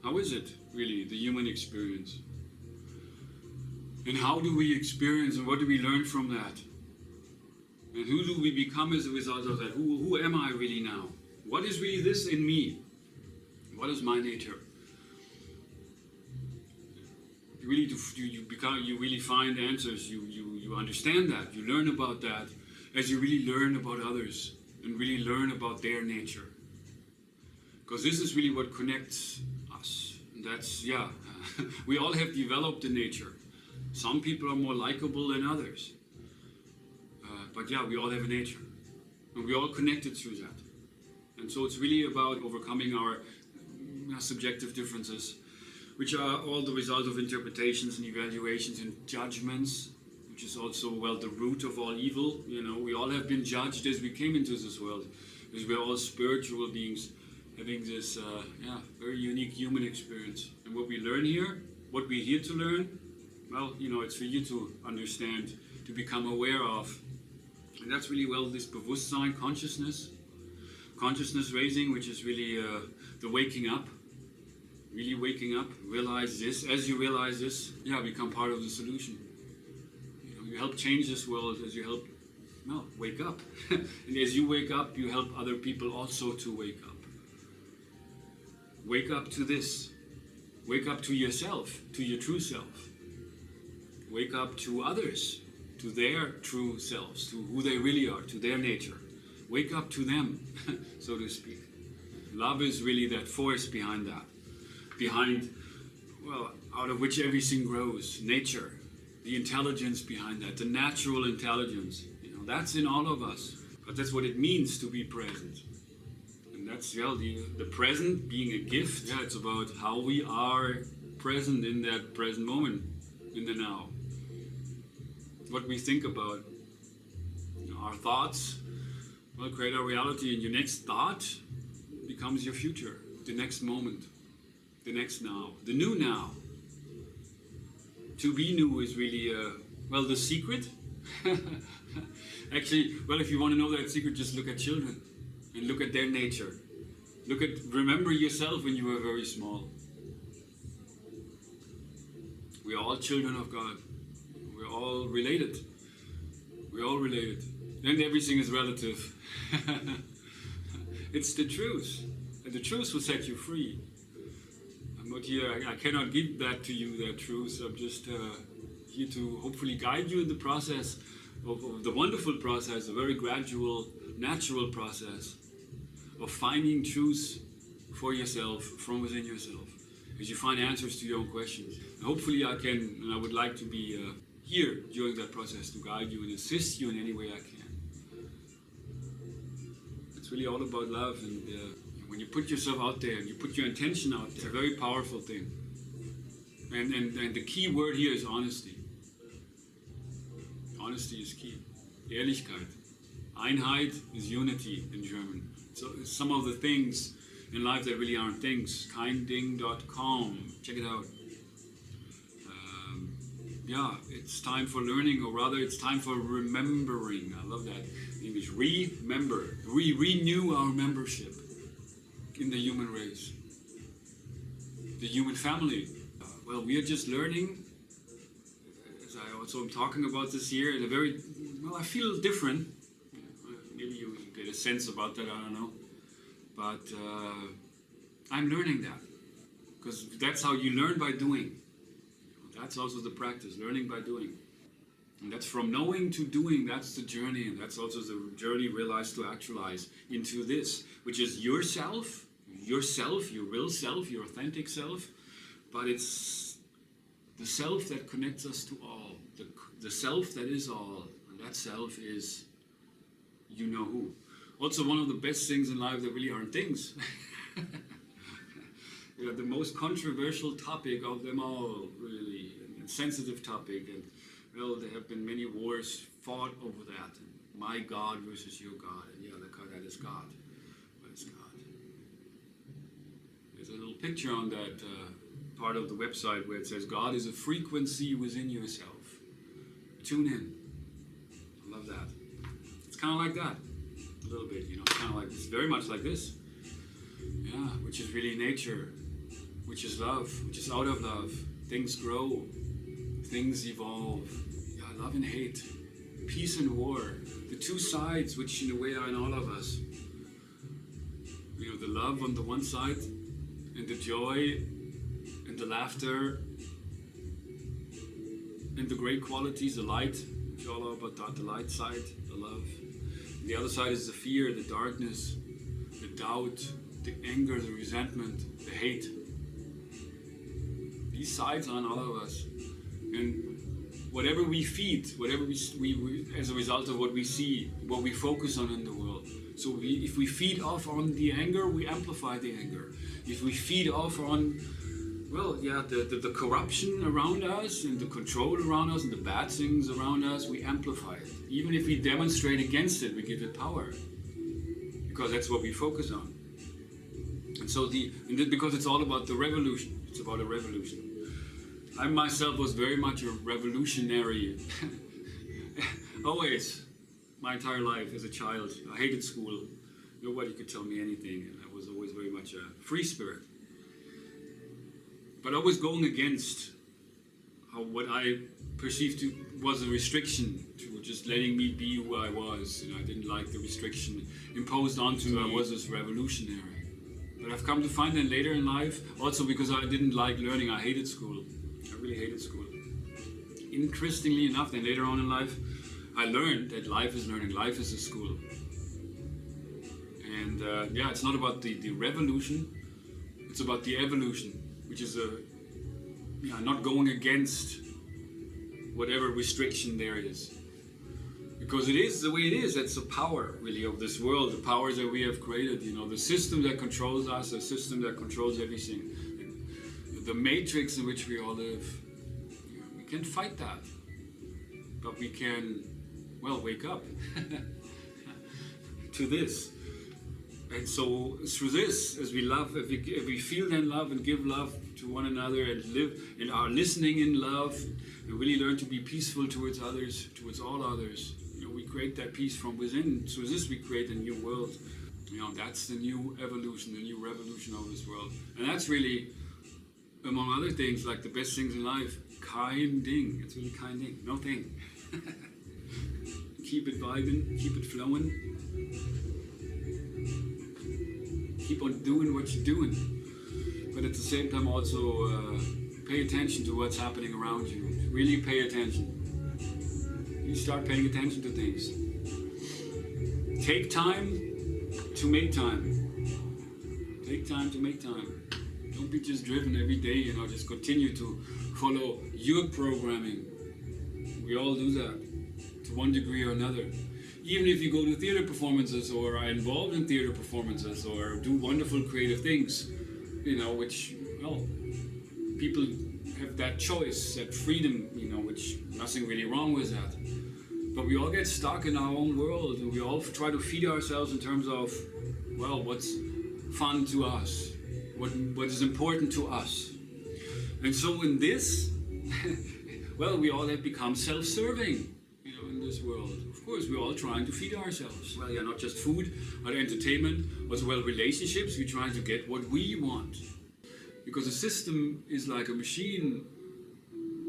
How is it really, the human experience? And how do we experience and what do we learn from that? And who do we become as a result of that? Who am I really now? What is really this in me? What is my nature? You really find answers. You understand that. You learn about that as you really learn about others and really learn about their nature. Because this is really what connects us. And that's, we all have developed a nature. Some people are more likable than others. But we all have a nature. And we all connected through that. And so it's really about overcoming our subjective differences, which are all the result of interpretations and evaluations and judgments, which is also, the root of all evil. We all have been judged as we came into this world, because we're all spiritual beings having this very unique human experience. And what we learn here, what we're here to learn, it's for you to understand, to become aware of. And that's really, this Bewusstsein, consciousness raising, which is really the waking up. Really waking up, realize this. As you realize this, become part of the solution. You help change this world as you help, wake up. And as you wake up, you help other people also to wake up. Wake up to this. Wake up to yourself, to your true self. Wake up to others, to their true selves, to who they really are, to their nature. Wake up to them, so to speak. Love is really that force behind that. Behind, out of which everything grows. Nature, the intelligence behind that, the natural intelligence. That's in all of us. But that's what it means to be present. And that's, the present being a gift. It's about how we are present in that present moment, in the now. What we think about, our thoughts, create our reality, and your next thought becomes your future, the next moment, the next now, the new now. To be new is really, the secret. Actually, if you want to know that secret, just look at children and look at their nature. Remember yourself when you were very small. We are all children of God. We're all related. We're all related. And everything is relative. It's the truth. And the truth will set you free. I'm not here, I cannot give that to you, that truth. I'm just here to hopefully guide you in the process of the wonderful process, a very gradual, natural process of finding truth for yourself, from within yourself, as you find answers to your own questions. And hopefully I can, and I would like to be here during that process to guide you and assist you in any way I can. It's really all about love, and when you put yourself out there and you put your intention out there, it's a very powerful thing. And the key word here is honesty. Honesty is key. Ehrlichkeit. Einheit is unity in German. So some of the things in life that really aren't things. Keinding.com. Check it out. It's time for learning, or rather it's time for remembering. I love that. In English, remember. We renew our membership in the human race, the human family. We are just learning, as I also am talking about this here, in a very, I feel different. Maybe you get a sense about that, I don't know. But I'm learning that, because that's how you learn, by doing. That's also the practice, learning by doing. And that's from knowing to doing, that's the journey, and that's also the journey realized to actualize into this, which is yourself, your real self, your authentic self, but it's the self that connects us to all, the self that is all, and that self is you know who. Also, one of the best things in life that really aren't things. The most controversial topic of them all, really, and sensitive topic, and there have been many wars fought over that. And my God versus your God, and that is God. What is God? There's a little picture on that part of the website where it says God is a frequency within yourself. Tune in. I love that. It's kind of like that, a little bit. It's kind of like, it's very much like this. Which is really nature. which is love, which is out of love. Things grow, things evolve. Yeah, love and hate, peace and war, the two sides which in a way are in all of us. You know, the love on the one side, and the joy, and the laughter, and the great qualities, the light, which are all about that, the light side, the love. And the other side is the fear, the darkness, the doubt, the anger, the resentment, the hate. These sides are in all of us. And whatever we feed, whatever we as a result of what we see, what we focus on in the world. So if we feed off on the anger, we amplify the anger. If we feed off on, well, yeah, the corruption around us and the control around us and the bad things around us, we amplify it. Even if we demonstrate against it, we give it power. Because that's what we focus on. And so because it's all about the revolution. It's about a revolution. I myself was very much a revolutionary. Always. My entire life as a child. I hated school. Nobody could tell me anything. And I was always very much a free spirit. But always going against what I perceived was a restriction to just letting me be who I was. I didn't like the restriction imposed onto me. I was this revolutionary. But I've come to find that later in life, also because I didn't like learning, I hated school. I really hated school. Interestingly enough, then later on in life, I learned that life is learning, life is a school. And yeah, it's not about the revolution, it's about the evolution, which is not going against whatever restriction there is. Because it is the way it is. That's the power, really, of this world, the powers that we have created. The system that controls us, the system that controls everything, the matrix in which we all live. We can't fight that, but we can, well, wake up to this. And so through this, as we love, if we feel then love and give love to one another and live in our listening in love and really learn to be peaceful towards others, towards all others, we create that peace from within. Through this, we create a new world. That's the new evolution, the new revolution of this world. And that's really, among other things, like the best things in life, kinding. It's really kinding, no thing. Keep it vibing, keep it flowing. Keep on doing what you're doing. But at the same time also pay attention to what's happening around you. Really pay attention. You start paying attention to things. Take time to make time. Take time to make time. Don't be just driven every day, just continue to follow your programming. We all do that to one degree or another. Even if you go to theater performances or are involved in theater performances or do wonderful creative things, which, well, people have that choice, that freedom, which nothing really wrong with that. But we all get stuck in our own world and we all try to feed ourselves in terms of, well, what's fun to us, what is important to us. And so in this, well, we all have become self-serving, in this world. Of course, we're all trying to feed ourselves. Well, yeah, not just food, but entertainment, as well relationships. We're trying to get what we want. Because the system is like a machine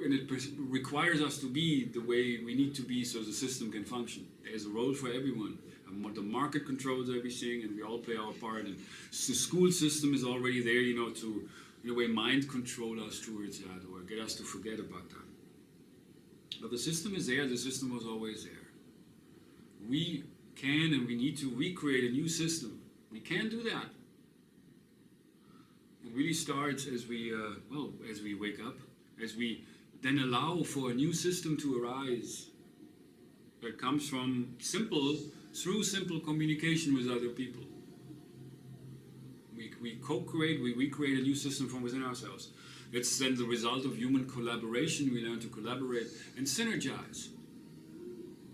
and it requires us to be the way we need to be so the system can function. There's a role for everyone. And the market controls everything and we all play our part. And the school system is already there, to, in a way, mind control us towards that or get us to forget about that. But the system is there, the system was always there. We can and we need to recreate a new system. We can do that. It really starts as we wake up, as we then allow for a new system to arise that comes from through simple communication with other people. We co-create, we recreate a new system from within ourselves. It's then the result of human collaboration. We learn to collaborate and synergize.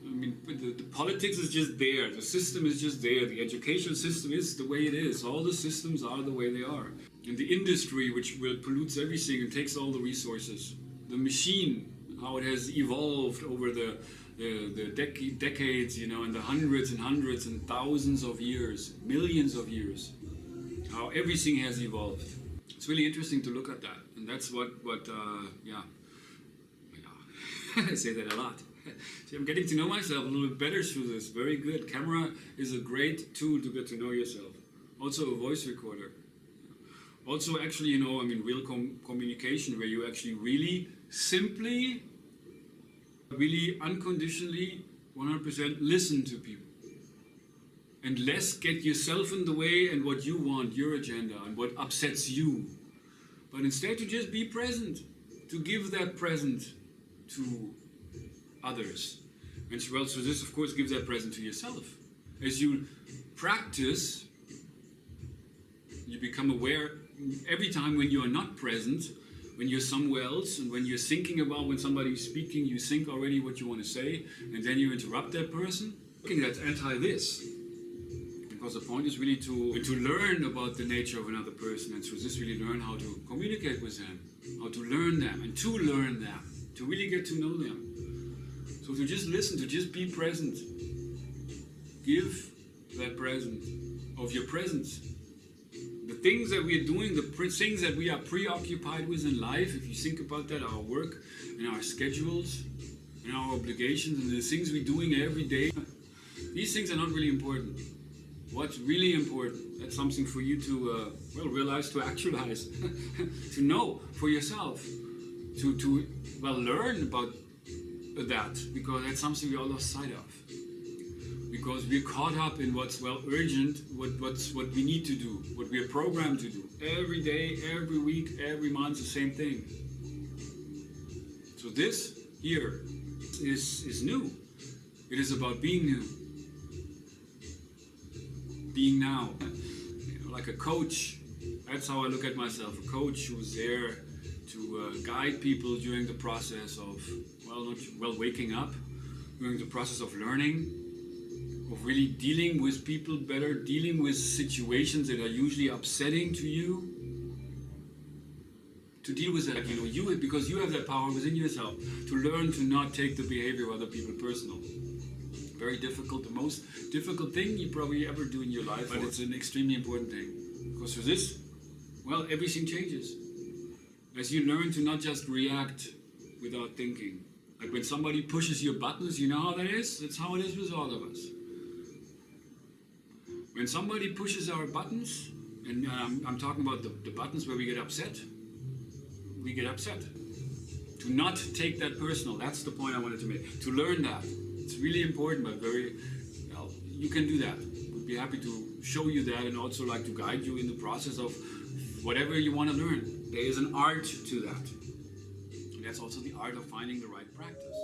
The politics is just there. The system is just there. The education system is the way it is. All the systems are the way they are. And the industry, which pollutes everything and takes all the resources. The machine, how it has evolved over the decades, and the hundreds and hundreds and thousands of years, millions of years. How everything has evolved. It's really interesting to look at that, and that's what I say that a lot. See, I'm getting to know myself a little bit better through this. Very good. Camera is a great tool to get to know yourself. Also a voice recorder. Also, actually, you know, I mean, real communication where you actually really simply, really unconditionally, 100% listen to people. And less get yourself in the way and what you want, your agenda, and what upsets you. But instead to just be present, to give that present to others. And so this, of course, gives that present to yourself. As you practice, you become aware every time when you are not present, when you're somewhere else, and when you're thinking about when somebody's speaking, you think already what you want to say, and then you interrupt that person. Okay, that's anti-this. Because the point is really to learn about the nature of another person, and through this really learn how to communicate with them, how to learn them, and to learn them, to really get to know them. So to just listen, to just be present, give that present of your presence. The things that we are doing, the things that we are preoccupied with in life, if you think about that, our work and our schedules and our obligations and the things we're doing every day, these things are not really important. What's really important, that's something for you to realize, to actualize, to know for yourself, to learn about that, because that's something we all lost sight of. Because we're caught up in what's urgent, what we need to do, what we are programmed to do. Every day, every week, every month, the same thing. So this here is new. It is about being new. Being now. You know, like a coach. That's how I look at myself. A coach who's there to guide people during the process of, waking up, during the process of learning, of really dealing with people better, dealing with situations that are usually upsetting to you. To deal with that, you know, because you have that power within yourself to learn to not take the behavior of other people personal. Very difficult, the most difficult thing you probably ever do in your life, but it's an extremely important thing. Because for this, everything changes. As you learn to not just react without thinking. Like when somebody pushes your buttons, you know how that is? That's how it is with all of us. When somebody pushes our buttons, and I'm talking about the buttons where we get upset. To not take that personal, that's the point I wanted to make. To learn that. It's really important, but you can do that. We'd be happy to show you that and also like to guide you in the process of whatever you want to learn. There is an art to that. And that's also the art of finding the right practice.